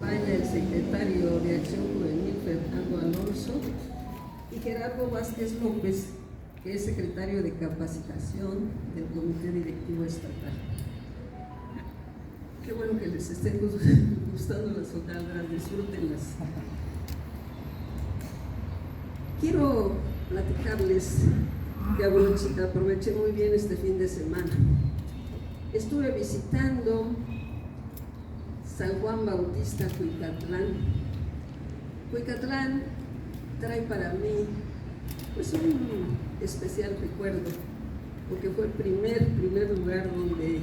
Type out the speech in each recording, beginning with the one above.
España, el secretario de Acción Juvenil, Fernando Alonso, y Gerardo Vázquez López, que es secretario de Capacitación del Comité Directivo Estatal. Qué bueno que les estén gustando las hojaldras, disfrútenlas. Quiero platicarles que aproveché muy bien este fin de semana. Estuve visitando San Juan Bautista, Cuicatlán. Cuicatlán trae para mí pues un especial recuerdo, porque fue el primer lugar donde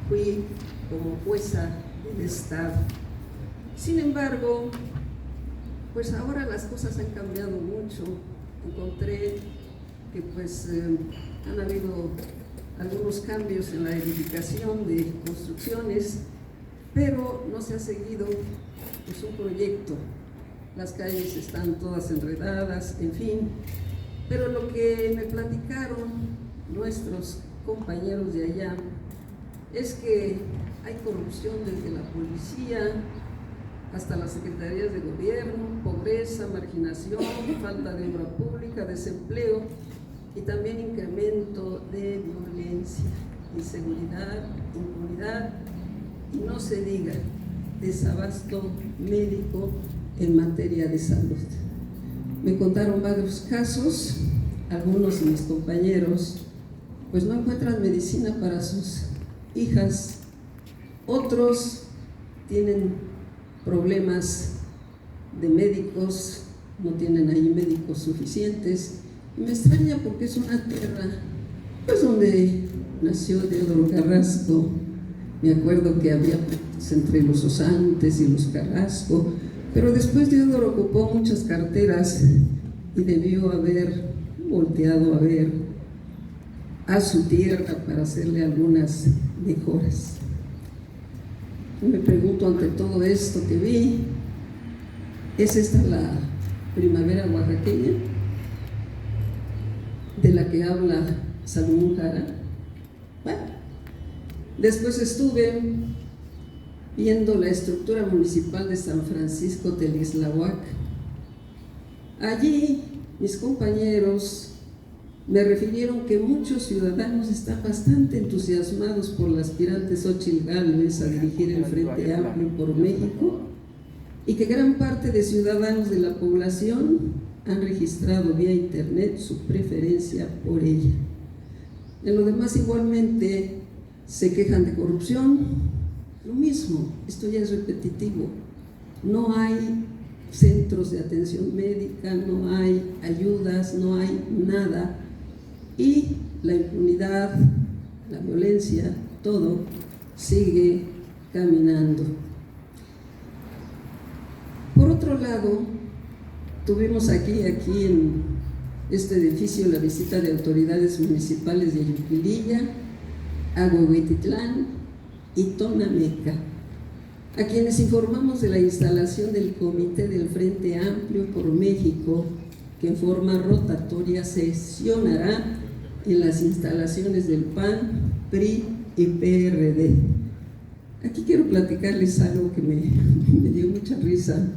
fui como jueza del Estado. Sin embargo, pues ahora las cosas han cambiado mucho. Encontré que pues han habido algunos cambios en la edificación de construcciones, pero no se ha seguido pues un proyecto. Las calles están todas enredadas, en fin. Pero lo que me platicaron nuestros compañeros de allá es que hay corrupción desde la policía hasta las secretarías de gobierno, pobreza, marginación, falta de obra pública, desempleo y también incremento de violencia, inseguridad, impunidad y no se diga desabasto médico en materia de salud. Me contaron varios casos, algunos de mis compañeros pues no encuentran medicina para sus hijas, otros tienen problemas de médicos, no tienen ahí médicos suficientes. Y me extraña porque es una tierra pues donde nació Teodoro Carrasco. Me acuerdo que había entre los Osantes y los Carrasco, pero después Teodoro ocupó muchas carteras y debió haber volteado a ver a su tierra para hacerle algunas mejoras. Me pregunto, ante todo esto que vi, ¿es esta la primavera oaxaqueña de la que habla Salomón Jara? Bueno, después estuve viendo la estructura municipal de San Francisco Telislahuac. Allí mis compañeros me refirieron que muchos ciudadanos están bastante entusiasmados por la aspirante Xóchitl Gálvez a dirigir el Frente Amplio por México y que gran parte de ciudadanos de la población han registrado vía internet su preferencia por ella. En lo demás igualmente se quejan de corrupción, lo mismo, esto ya es repetitivo, no hay centros de atención médica, no hay ayudas, no hay nada. Y la impunidad, la violencia, todo sigue caminando. Por otro lado, tuvimos aquí en este edificio la visita de autoridades municipales de Ayuquililla, Aguahuetitlán y Tonameca, a quienes informamos de la instalación del Comité del Frente Amplio por México, que en forma rotatoria sesionará en las instalaciones del PAN, PRI y PRD. Aquí quiero platicarles algo que me dio mucha risa,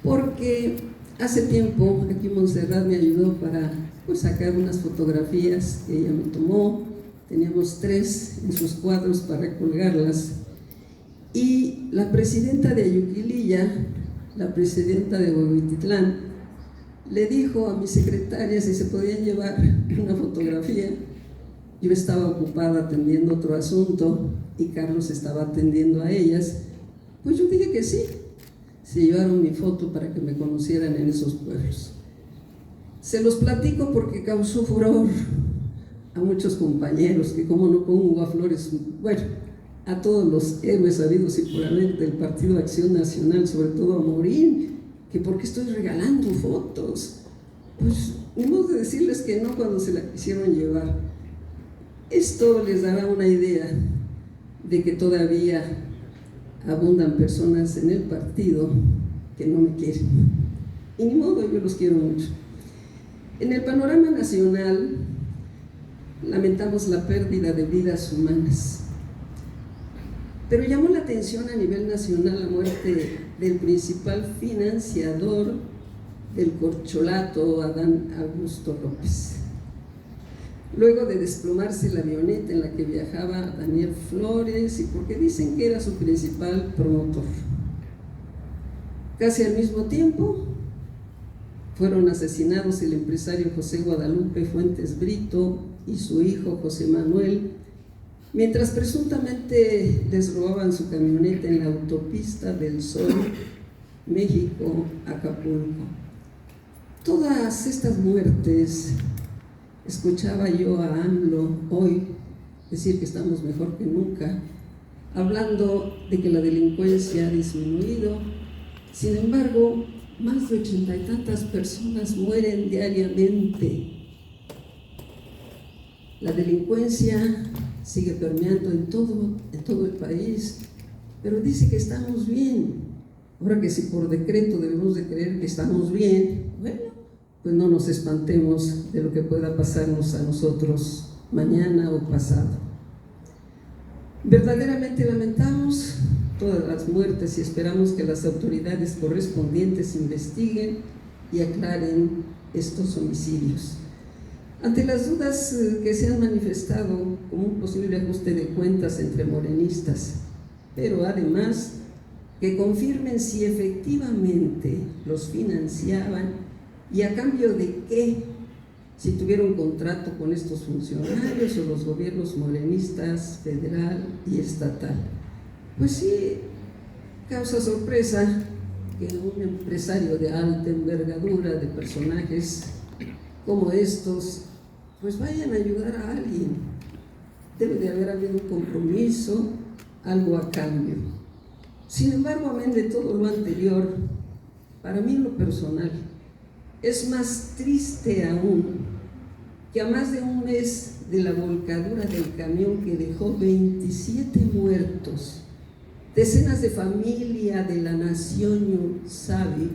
porque hace tiempo aquí Montserrat me ayudó para pues, sacar unas fotografías que ella me tomó. Teníamos 3 en sus cuadros para colgarlas. Y la presidenta de Ayuquililla, la presidenta de Aguahuetitlán, le dijo a mi secretaria si se podían llevar una fotografía. Yo estaba ocupada atendiendo otro asunto y Carlos estaba atendiendo a ellas. Pues yo dije que sí. Se llevaron mi foto para que me conocieran en esos pueblos. Se los platico porque causó furor a muchos compañeros, que como no pongo a Flores, bueno, a todos los héroes habidos y por haber del Partido Acción Nacional, sobre todo a Morín, que por qué estoy regalando fotos. Pues ni modo de decirles que no cuando se la quisieron llevar. Esto les dará una idea de que todavía abundan personas en el partido que no me quieren. Y ni modo, yo los quiero mucho. En el panorama nacional lamentamos la pérdida de vidas humanas. Pero llamó la atención a nivel nacional la muerte del principal financiador del corcholato, Adán Augusto López. Luego de desplomarse la avioneta en la que viajaba Daniel Flores, y porque dicen que era su principal promotor. Casi al mismo tiempo fueron asesinados el empresario José Guadalupe Fuentes Brito y su hijo José Manuel, mientras presuntamente les robaban su camioneta en la autopista del Sol, México, Acapulco. Todas estas muertes, escuchaba yo a AMLO hoy decir que estamos mejor que nunca, hablando de que la delincuencia ha disminuido. Sin embargo, más de 80 y tantas personas mueren diariamente. La delincuencia sigue permeando en todo el país, pero dice que estamos bien. Ahora que si por decreto debemos de creer que estamos bien, bueno, pues no nos espantemos de lo que pueda pasarnos a nosotros mañana o pasado. Verdaderamente lamentamos todas las muertes y esperamos que las autoridades correspondientes investiguen y aclaren estos homicidios. Ante las dudas que se han manifestado como un posible ajuste de cuentas entre morenistas, pero además que confirmen si efectivamente los financiaban y a cambio de qué, si tuvieron contrato con estos funcionarios o los gobiernos morenistas federal y estatal. Pues sí, causa sorpresa que un empresario de alta envergadura, de personajes como estos, pues vayan a ayudar a alguien. Debe de haber habido un compromiso, algo a cambio. Sin embargo, amén de todo lo anterior, para mí en lo personal, es más triste aún que a más de un mes de la volcadura del camión que dejó 27 muertos, decenas de familias de la nación Sabi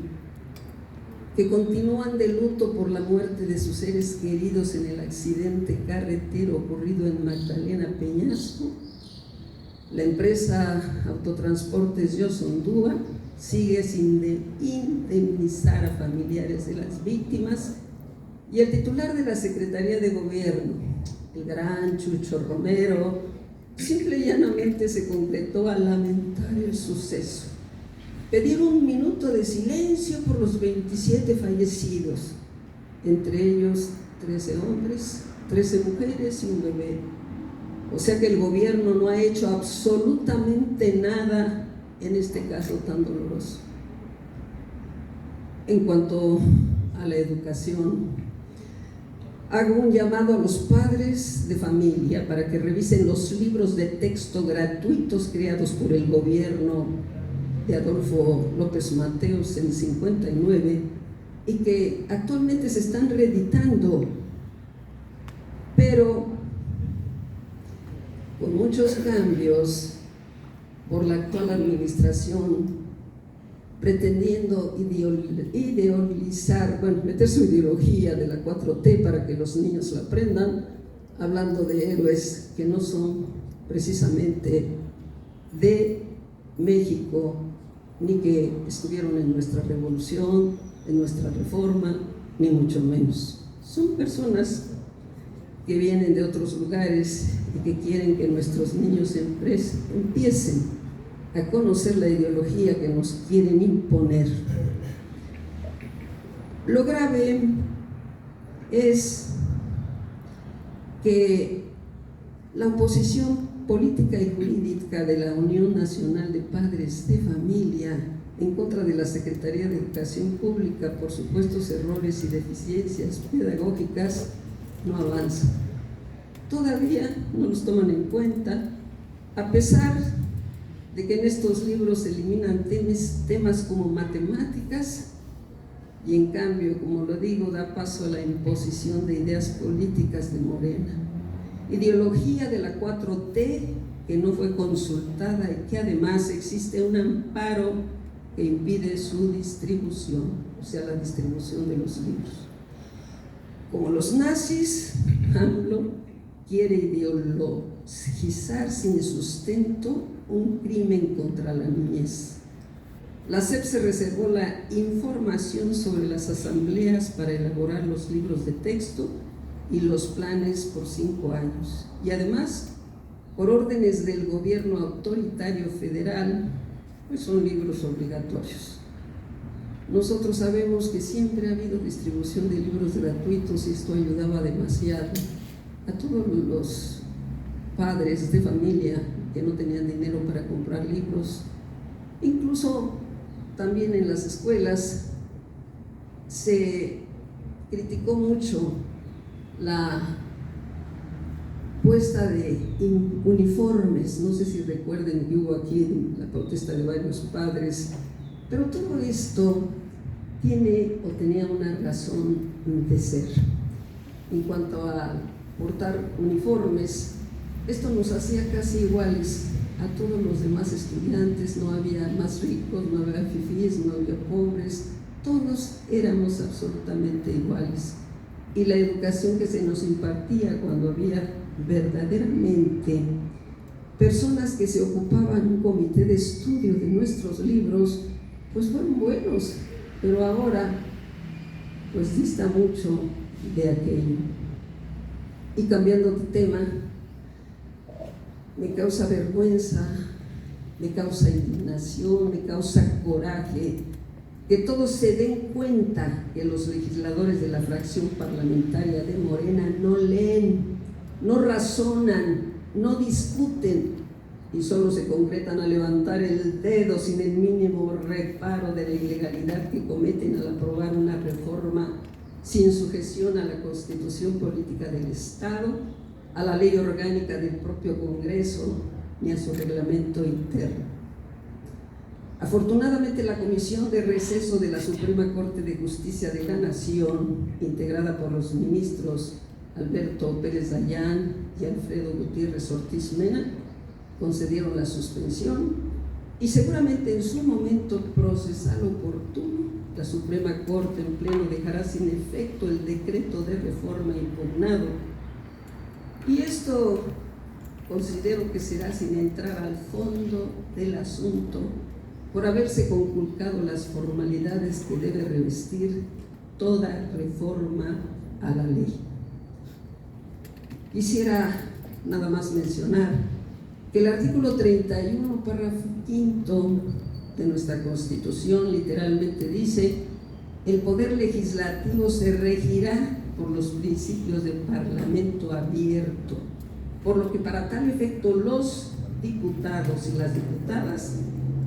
que continúan de luto por la muerte de sus seres queridos en el accidente carretero ocurrido en Magdalena Peñasco. La empresa Autotransportes Yosondúa sigue sin indemnizar a familiares de las víctimas, y el titular de la Secretaría de Gobierno, el gran Chucho Romero, simple y llanamente se completó al lamentar el suceso, pedir un minuto de silencio por los 27 fallecidos, entre ellos 13 hombres, 13 mujeres y un bebé. O sea que el gobierno no ha hecho absolutamente nada en este caso tan doloroso. En cuanto a la educación, hago un llamado a los padres de familia para que revisen los libros de texto gratuitos creados por el gobierno de Adolfo López Mateos en 59 y que actualmente se están reeditando, pero con muchos cambios por la actual administración, pretendiendo ideologizar, meter su ideología de la 4T para que los niños la aprendan, hablando de héroes que no son precisamente de México, ni que estuvieron en nuestra revolución, en nuestra reforma, ni mucho menos. Son personas que vienen de otros lugares y que quieren que nuestros niños empiecen a conocer la ideología que nos quieren imponer. Lo grave es que la oposición política y jurídica de la Unión Nacional de Padres de Familia en contra de la Secretaría de Educación Pública por supuestos errores y deficiencias pedagógicas no avanza. Todavía no los toman en cuenta, a pesar de que en estos libros se eliminan temas como matemáticas y en cambio, como lo digo, da paso a la imposición de ideas políticas de Morena. Ideología de la 4T que no fue consultada y que además existe un amparo que impide su distribución, o sea, la distribución de los libros. Como los nazis, AMLO quiere ideologizar sin sustento un crimen contra la niñez. La SEP se reservó la información sobre las asambleas para elaborar los libros de texto y los planes por 5 años. Y además, por órdenes del gobierno autoritario federal, pues son libros obligatorios. Nosotros sabemos que siempre ha habido distribución de libros gratuitos y esto ayudaba demasiado a todos los padres de familia que no tenían dinero para comprar libros. Incluso también en las escuelas se criticó mucho la puesta de uniformes. No sé si recuerden que hubo aquí la protesta de varios padres, pero todo esto tiene o tenía una razón de ser. En cuanto a portar uniformes, esto nos hacía casi iguales a todos los demás estudiantes. No había más ricos, no había fifís, no había pobres, todos éramos absolutamente iguales. Y la educación que se nos impartía cuando había verdaderamente personas que se ocupaban un comité de estudio de nuestros libros, pues fueron buenos, pero ahora pues dista mucho de aquello. Y cambiando de tema, me causa vergüenza, me causa indignación, me causa coraje que todos se den cuenta que los legisladores de la fracción parlamentaria de Morena no leen, no razonan, no discuten y solo se concretan a levantar el dedo sin el mínimo reparo de la ilegalidad que cometen al aprobar una reforma sin sujeción a la Constitución Política del Estado, a la ley orgánica del propio Congreso ni a su reglamento interno. Afortunadamente, la Comisión de Receso de la Suprema Corte de Justicia de la Nación, integrada por los ministros Alberto Pérez Dayán y Alfredo Gutiérrez Ortiz Mena, concedieron la suspensión y seguramente en su momento procesal oportuno, la Suprema Corte en pleno dejará sin efecto el decreto de reforma impugnado. Y esto considero que será sin entrar al fondo del asunto, por haberse conculcado las formalidades que debe revestir toda reforma a la ley. Quisiera nada más mencionar que el artículo 31, párrafo 5 de nuestra Constitución literalmente dice: el poder legislativo se regirá por los principios del parlamento abierto, por lo que para tal efecto los diputados y las diputadas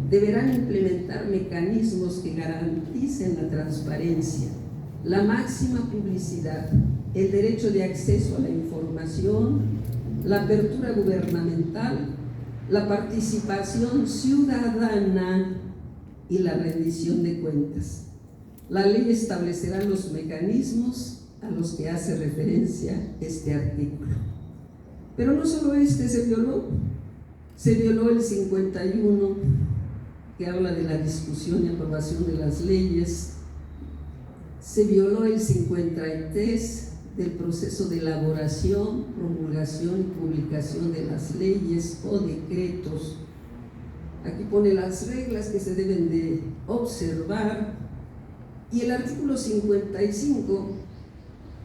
deberán implementar mecanismos que garanticen la transparencia, la máxima publicidad, el derecho de acceso a la información, la apertura gubernamental, la participación ciudadana y la rendición de cuentas. La ley establecerá los mecanismos a los que hace referencia este artículo. Pero no solo este se violó el 51, que habla de la discusión y aprobación de las leyes, se violó el 53 del proceso de elaboración, promulgación y publicación de las leyes o decretos. Aquí pone las reglas que se deben de observar, y el artículo 55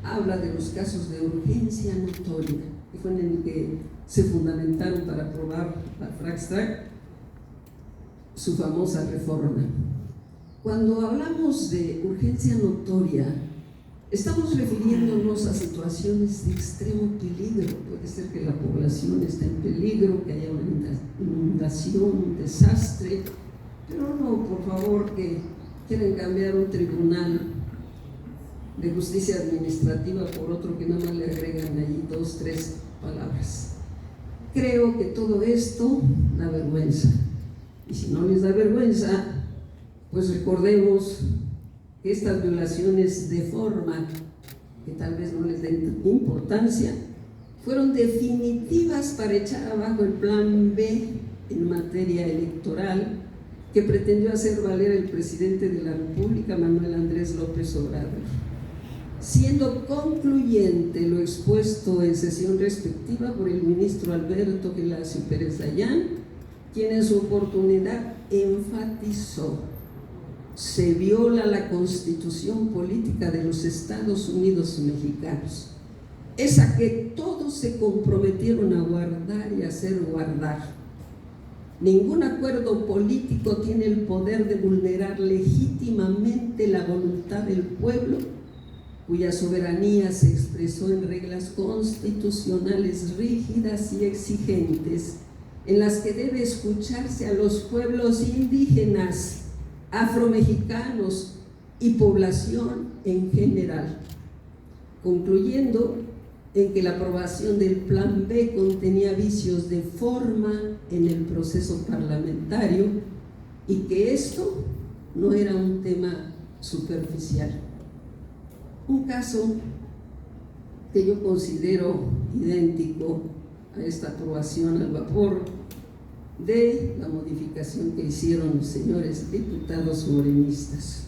habla de los casos de urgencia notoria, que fue en el que se fundamentaron para aprobar la Fraxtrac, su famosa reforma. Cuando hablamos de urgencia notoria, estamos refiriéndonos a situaciones de extremo peligro. Puede ser que la población esté en peligro, que haya una inundación, un desastre, pero no, por favor, que quieren cambiar un tribunal de justicia administrativa por otro que nada más le agregan allí 2, 3 palabras. Creo que todo esto da vergüenza. Y si no les da vergüenza, pues recordemos que estas violaciones de forma, que tal vez no les den importancia, fueron definitivas para echar abajo el plan B en materia electoral que pretendió hacer valer el presidente de la República, Manuel Andrés López Obrador. Siendo concluyente lo expuesto en sesión respectiva por el ministro Alberto Gelacio Pérez Dayán quien en su oportunidad enfatizó: se viola la Constitución política de los Estados Unidos mexicanos, esa que todos se comprometieron a guardar y hacer guardar. Ningún acuerdo político tiene el poder de vulnerar legítimamente la voluntad del pueblo, cuya soberanía se expresó en reglas constitucionales rígidas y exigentes, en las que debe escucharse a los pueblos indígenas, afromexicanos y población en general, concluyendo en que la aprobación del Plan B contenía vicios de forma en el proceso parlamentario y que esto no era un tema superficial. Un caso que yo considero idéntico a esta aprobación al vapor de la modificación que hicieron los señores diputados morenistas.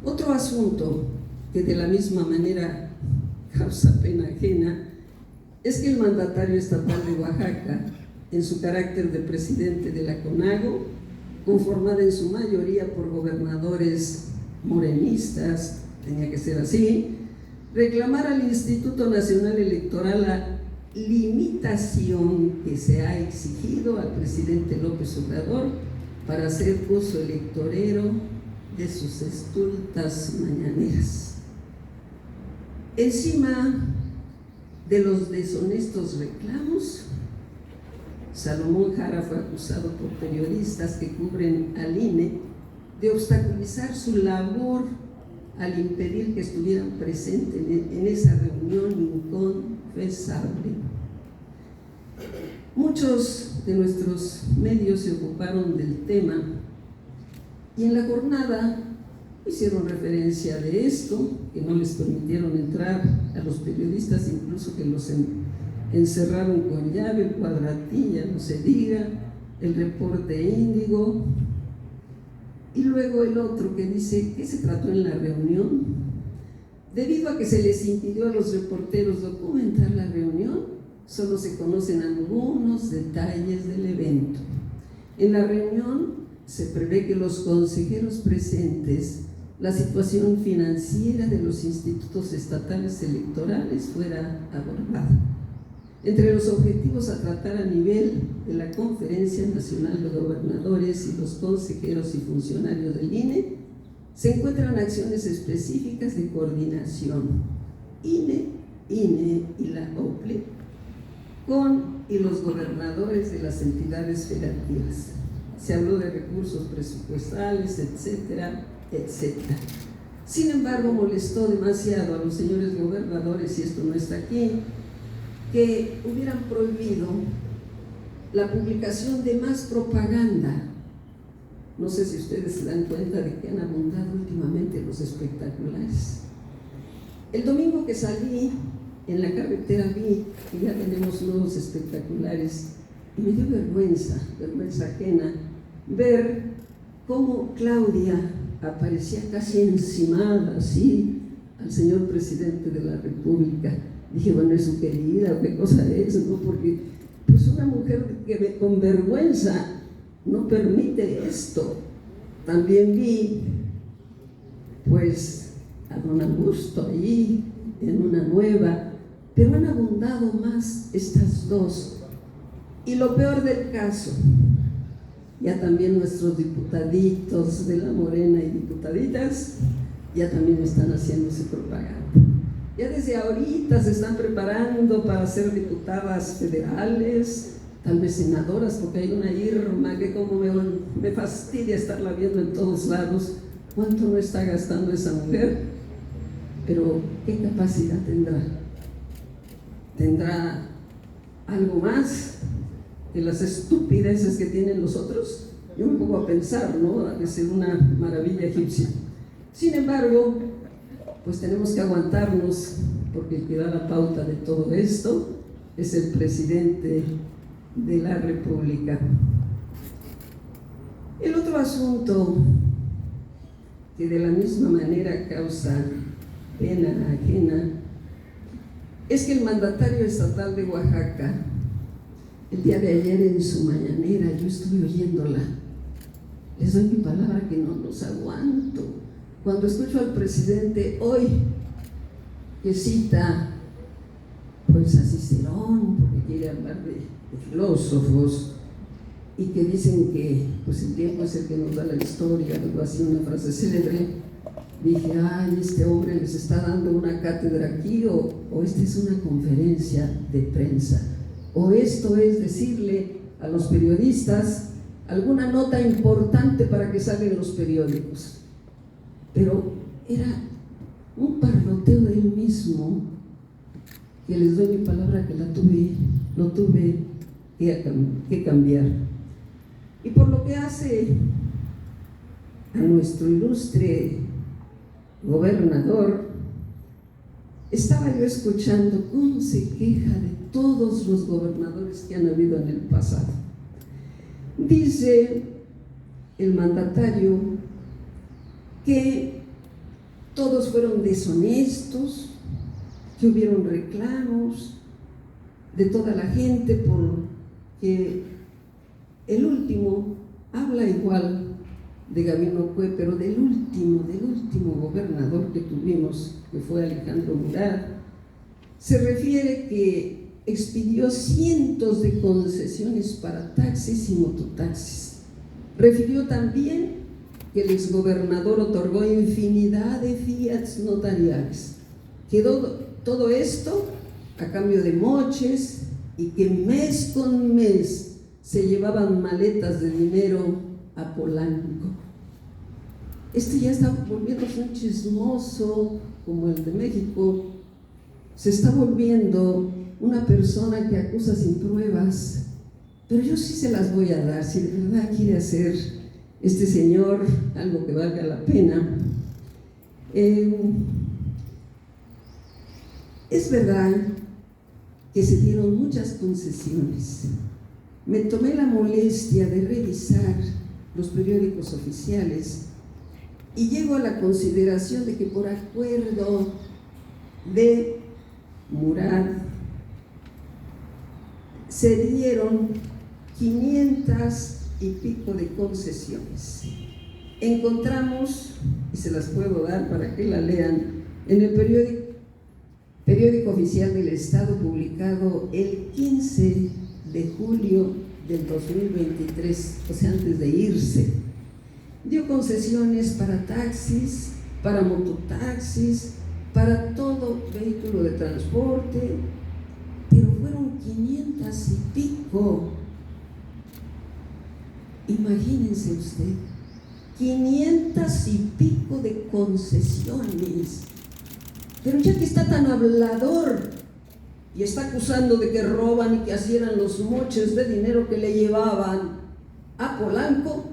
Otro asunto que de la misma manera causa pena ajena es que el mandatario estatal de Oaxaca, en su carácter de presidente de la CONAGO, conformada en su mayoría por gobernadores morenistas, tenía que ser así, reclamara al Instituto Nacional Electoral la limitación que se ha exigido al presidente López Obrador para hacer uso electorero de sus estultas mañaneras. Encima de los deshonestos reclamos, Salomón Jara fue acusado por periodistas que cubren al INE de obstaculizar su labor al impedir que estuvieran presentes en esa reunión inconfesable. Muchos de nuestros medios se ocuparon del tema y en la jornada hicieron referencia de esto, que no les permitieron entrar a los periodistas, incluso que los encerraron con llave, cuadratilla, no se diga, el reporte Índigo. Y luego el otro que dice: ¿qué se trató en la reunión? Debido a que se les impidió a los reporteros documentar la reunión, solo se conocen algunos detalles del evento. En la reunión se prevé que los consejeros presentes, la situación financiera de los institutos estatales electorales fuera abordada. Entre los objetivos a tratar a nivel de la Conferencia Nacional de Gobernadores y los consejeros y funcionarios del INE se encuentran acciones específicas de coordinación INE y la OPLE con y los gobernadores de las entidades federativas. Se habló de recursos presupuestales, etcétera, etcétera. Sin embargo, molestó demasiado a los señores gobernadores, y esto no está aquí, que hubieran prohibido la publicación de más propaganda. No sé si ustedes se dan cuenta de que han abundado últimamente los espectaculares. El domingo que salí en la carretera vi que ya tenemos nuevos espectaculares y me dio vergüenza ajena, ver cómo Claudia aparecía casi encimada así al señor presidente de la República. Dije, bueno, es su querida, ¿qué cosa es? ¿No? Porque pues una mujer que con vergüenza no permite esto. También vi pues a don Augusto allí en una nueva, pero han abundado más estas dos. Y lo peor del caso, ya también nuestros diputaditos de la Morena y diputaditas ya también están haciéndose propaganda. Ya desde ahorita se están preparando para ser diputadas federales, tal vez senadoras, porque hay una Irma que como me fastidia estarla viendo en todos lados. ¿Cuánto no está gastando esa mujer? Pero ¿qué capacidad tendrá? ¿Tendrá algo más que las estupideces que tienen los otros? Yo me pongo a pensar, ¿no? Ha de ser una maravilla egipcia. Sin embargo, pues tenemos que aguantarnos, porque el que da la pauta de todo esto es el presidente de la República. El otro asunto que de la misma manera causa pena ajena es que el mandatario estatal de Oaxaca El día de ayer en su mañanera yo estuve oyéndola. Les doy mi palabra que no los aguanto. Cuando escucho al presidente hoy que cita pues a Cicerón, porque quiere hablar de filósofos, y que dicen que pues el tiempo es el que nos da la historia, algo así, una frase célebre, dije, ay, este hombre les está dando una cátedra aquí, o esta es una conferencia de prensa, o esto es decirle a los periodistas alguna nota importante para que salgan los periódicos. Pero era un parloteo de él mismo, que les doy mi palabra que lo tuve que cambiar. Y por lo que hace a nuestro ilustre gobernador, estaba yo escuchando cómo se queja de todos los gobernadores que han habido en el pasado. Dice el mandatario que todos fueron deshonestos, que hubieron reclamos de toda la gente porque el último habla igual de Gabino Cue, pero del último gobernador que tuvimos, que fue Alejandro Murat, se refiere que expidió cientos de concesiones para taxis y mototaxis. Refirió también que el exgobernador otorgó infinidad de fiats notariales. Quedó todo esto a cambio de moches, y que mes con mes se llevaban maletas de dinero a Polanco. Este ya está volviéndose un chismoso como el de México. Se está volviendo una persona que acusa sin pruebas, pero yo sí se las voy a dar, si de verdad quiere hacer este señor algo que valga la pena. Es verdad que se dieron muchas concesiones. Me tomé la molestia de revisar los periódicos oficiales y llego a la consideración de que por acuerdo de Murat se dieron 500 y pico de concesiones. Encontramos, y se las puedo dar para que la lean, en el periódico oficial del Estado, publicado el 15 de julio del 2023, o sea, antes de irse. Dio concesiones para taxis, para mototaxis, para todo vehículo de transporte, pero fueron 500 y pico. Imagínense usted, 500 y pico de concesiones. Pero ya que está tan hablador y está acusando de que roban y que así eran los moches de dinero que le llevaban a Polanco,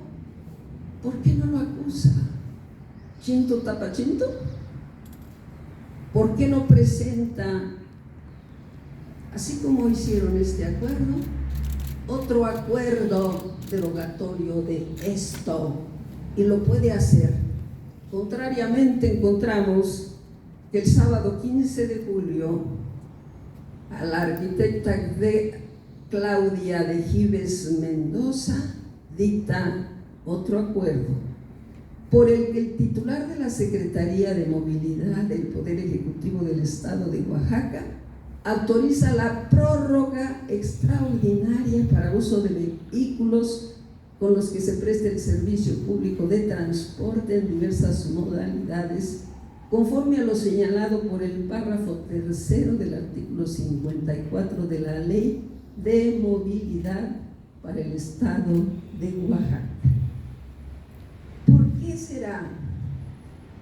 ¿por qué no lo acusa? ¿Chinto tapa chinto? ¿Por qué no presenta, así como hicieron este acuerdo, otro acuerdo derogatorio de esto? Y lo puede hacer. Contrariamente, encontramos que el sábado 15 de julio a la arquitecta Claudia de Gives Mendoza dicta otro acuerdo por el que el titular de la Secretaría de Movilidad del Poder Ejecutivo del Estado de Oaxaca autoriza la prórroga extraordinaria para uso de vehículos con los que se presta el servicio público de transporte en diversas modalidades, conforme a lo señalado por el párrafo 3 del artículo 54 de la Ley de Movilidad para el Estado de Oaxaca. ¿Por qué será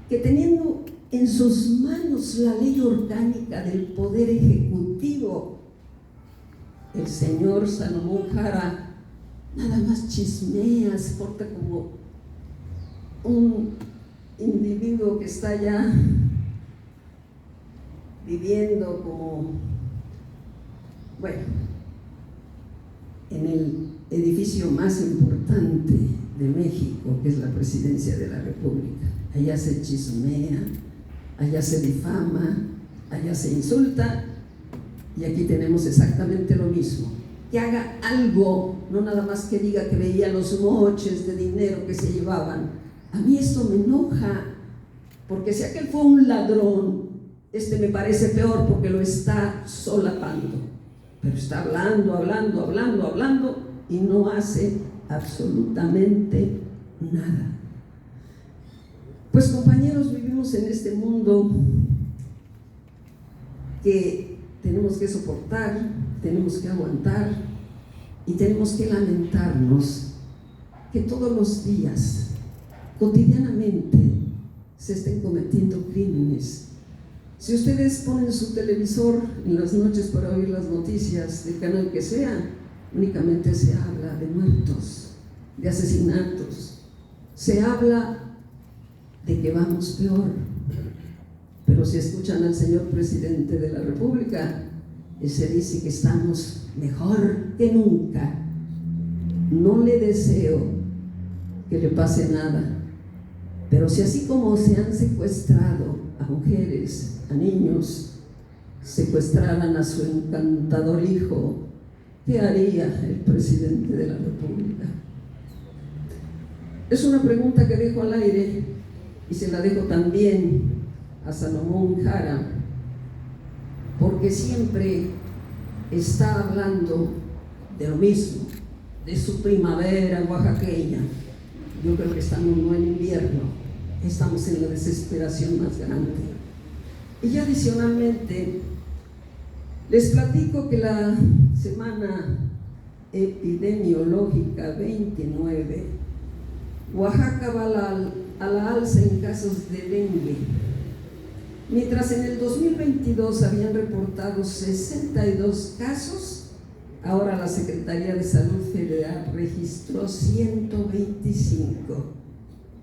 que, teniendo en sus manos la ley orgánica del Poder Ejecutivo, el señor Salomón Jara nada más chismea, se porta como un individuo que está ya viviendo como, bueno, en el edificio más importante de México, que es la Presidencia de la República? Allá se chismea, allá se difama, allá se insulta, y aquí tenemos exactamente lo mismo. que haga algo, no nada más que diga que veía los moches de dinero que se llevaban. A mí esto me enoja, porque si aquel fue un ladrón, este me parece peor porque lo está solapando, pero está hablando y no hace absolutamente nada. Pues compañeros, vivimos en este mundo que tenemos que soportar, tenemos que aguantar y tenemos que lamentarnos que todos los días, cotidianamente, se estén cometiendo crímenes. Si ustedes ponen su televisor en las noches para oír las noticias del canal que sea, únicamente se habla de muertos, de asesinatos, se habla de que vamos peor. Pero si escuchan al señor presidente de la República, él se dice que estamos mejor que nunca. No le deseo que le pase nada, pero si así como se han secuestrado a mujeres, a niños, secuestraran a su encantador hijo, ¿qué haría el presidente de la República? Es una pregunta que dejo al aire y se la dejo también a Salomón Jara, porque siempre está hablando de lo mismo, de su primavera oaxaqueña. Yo creo que estamos no en invierno, estamos en la desesperación más grande. Y adicionalmente les platico que la semana epidemiológica 29, Oaxaca va a la alza en casos de dengue. Mientras en el 2022 habían reportado 62 casos, ahora la Secretaría de Salud Federal registró 125.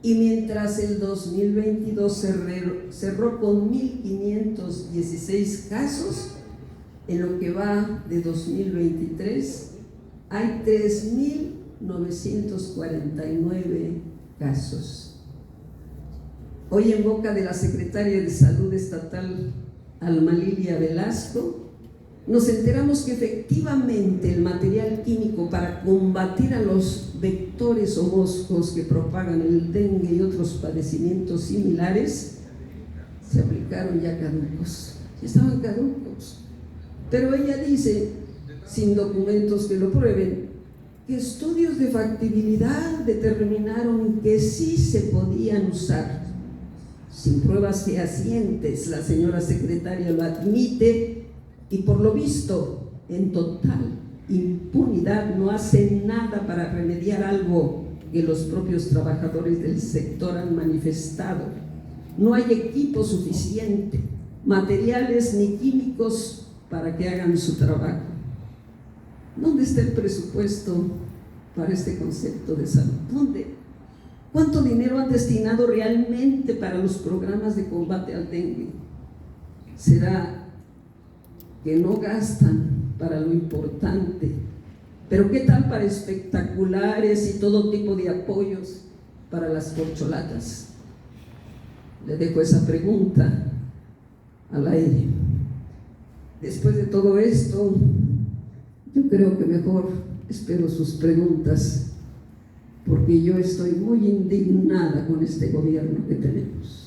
Y mientras el 2022 cerró con 1.516 casos, en lo que va de 2023 hay 3.949 casos. Hoy, en boca de la Secretaria de Salud Estatal, Alma Lilia Velasco, nos enteramos que efectivamente el material químico para combatir a los vectores o moscos que propagan el dengue y otros padecimientos similares se aplicaron ya caducos, ya estaban caducos. Pero ella dice, sin documentos que lo prueben, que estudios de factibilidad determinaron que sí se podían usar. Sin pruebas fehacientes, la señora secretaria lo admite y por lo visto, en total impunidad, no hace nada para remediar algo que los propios trabajadores del sector han manifestado. No hay equipo suficiente, materiales ni químicos para que hagan su trabajo. ¿Dónde está el presupuesto para este concepto de salud? ¿Dónde? ¿Cuánto dinero han destinado realmente para los programas de combate al dengue? ¿Será que no gastan para lo importante? Pero ¿qué tal para espectaculares y todo tipo de apoyos para las corcholatas? Le dejo esa pregunta al aire. Después de todo esto, yo creo que mejor espero sus preguntas, porque yo estoy muy indignada con este gobierno que tenemos.